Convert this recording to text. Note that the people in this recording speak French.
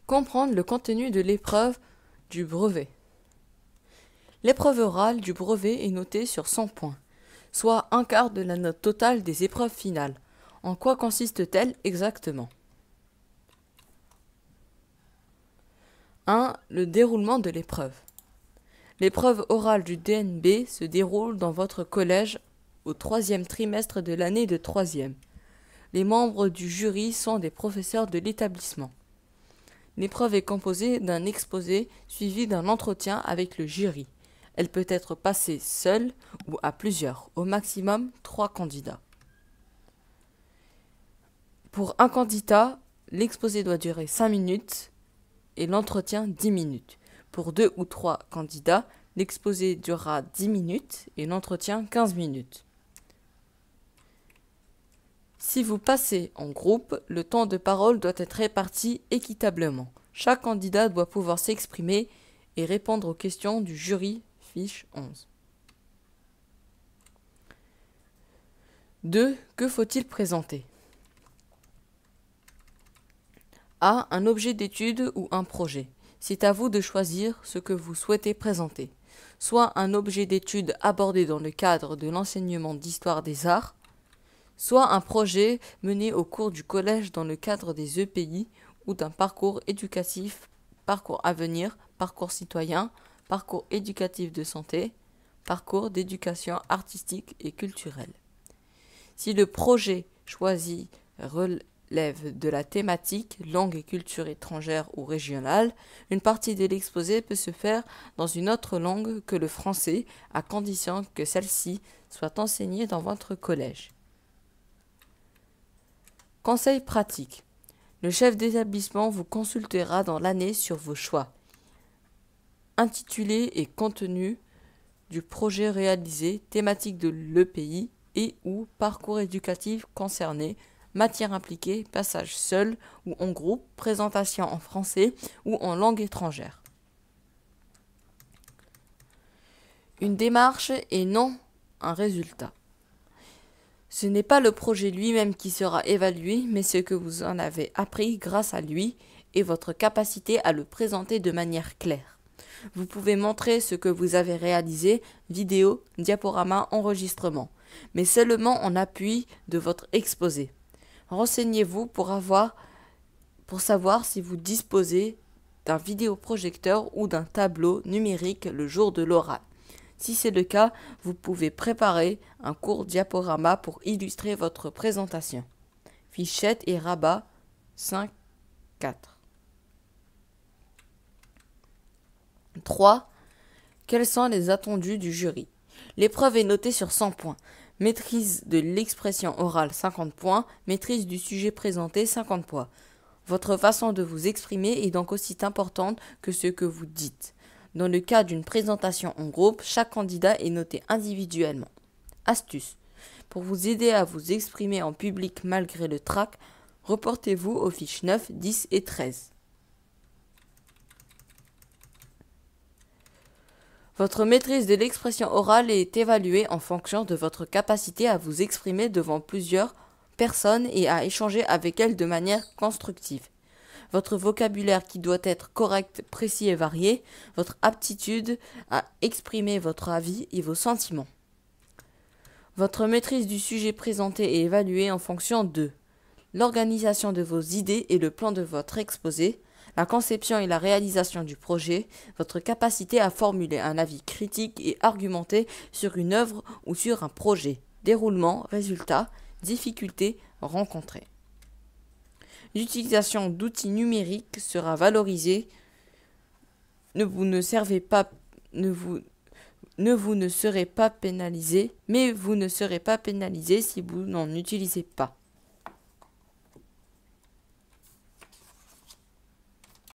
Comprendre le contenu de l'épreuve du brevet. L'épreuve orale du brevet est notée sur 100 points, soit un quart de la note totale des épreuves finales. En quoi consiste-t-elle exactement? 1. Le déroulement de l'épreuve. L'épreuve orale du DNB se déroule dans votre collège au 3e trimestre de l'année de 3e. Les membres du jury sont des professeurs de l'établissement. L'épreuve est composée d'un exposé suivi d'un entretien avec le jury. Elle peut être passée seule ou à plusieurs, au maximum 3 candidats. Pour un candidat, l'exposé doit durer 5 minutes et l'entretien 10 minutes. Pour 2 ou 3 candidats, l'exposé durera 10 minutes et l'entretien 15 minutes. Si vous passez en groupe, le temps de parole doit être réparti équitablement. Chaque candidat doit pouvoir s'exprimer et répondre aux questions du jury, fiche 11. 2. Que faut-il présenter? A. Un objet d'étude ou un projet. C'est à vous de choisir ce que vous souhaitez présenter. Soit un objet d'étude abordé dans le cadre de l'enseignement d'histoire des arts, soit un projet mené au cours du collège dans le cadre des EPI ou d'un parcours éducatif, parcours à venir, parcours citoyen, parcours éducatif de santé, parcours d'éducation artistique et culturelle. Si le projet choisi relève de la thématique langue et culture étrangère ou régionale, une partie de l'exposé peut se faire dans une autre langue que le français, à condition que celle-ci soit enseignée dans votre collège. Conseil pratique. Le chef d'établissement vous consultera dans l'année sur vos choix. Intitulé et contenu du projet réalisé, thématique de l'EPI et ou parcours éducatif concerné, matière impliquée, passage seul ou en groupe, présentation en français ou en langue étrangère. Une démarche et non un résultat. Ce n'est pas le projet lui-même qui sera évalué, mais ce que vous en avez appris grâce à lui et votre capacité à le présenter de manière claire. Vous pouvez montrer ce que vous avez réalisé, vidéo, diaporama, enregistrement, mais seulement en appui de votre exposé. Renseignez-vous pour savoir si vous disposez d'un vidéoprojecteur ou d'un tableau numérique le jour de l'oral. Si c'est le cas, vous pouvez préparer un court diaporama pour illustrer votre présentation. Fichette et rabat 5.4. 3. Quels sont les attendus du jury? L'épreuve est notée sur 100 points. Maîtrise de l'expression orale 50 points, maîtrise du sujet présenté 50 points. Votre façon de vous exprimer est donc aussi importante que ce que vous dites. Dans le cas d'une présentation en groupe, chaque candidat est noté individuellement. Astuce. Pour vous aider à vous exprimer en public malgré le trac, reportez-vous aux fiches 9, 10 et 13. Votre maîtrise de l'expression orale est évaluée en fonction de votre capacité à vous exprimer devant plusieurs personnes et à échanger avec elles de manière constructive. Votre vocabulaire qui doit être correct, précis et varié, votre aptitude à exprimer votre avis et vos sentiments. Votre maîtrise du sujet présenté est évaluée en fonction de l'organisation de vos idées et le plan de votre exposé, la conception et la réalisation du projet, votre capacité à formuler un avis critique et argumenté sur une œuvre ou sur un projet, déroulement, résultat, difficultés rencontrées. L'utilisation d'outils numériques sera valorisée. Vous ne serez pas pénalisé, mais vous ne serez pas pénalisé si vous n'en utilisez pas.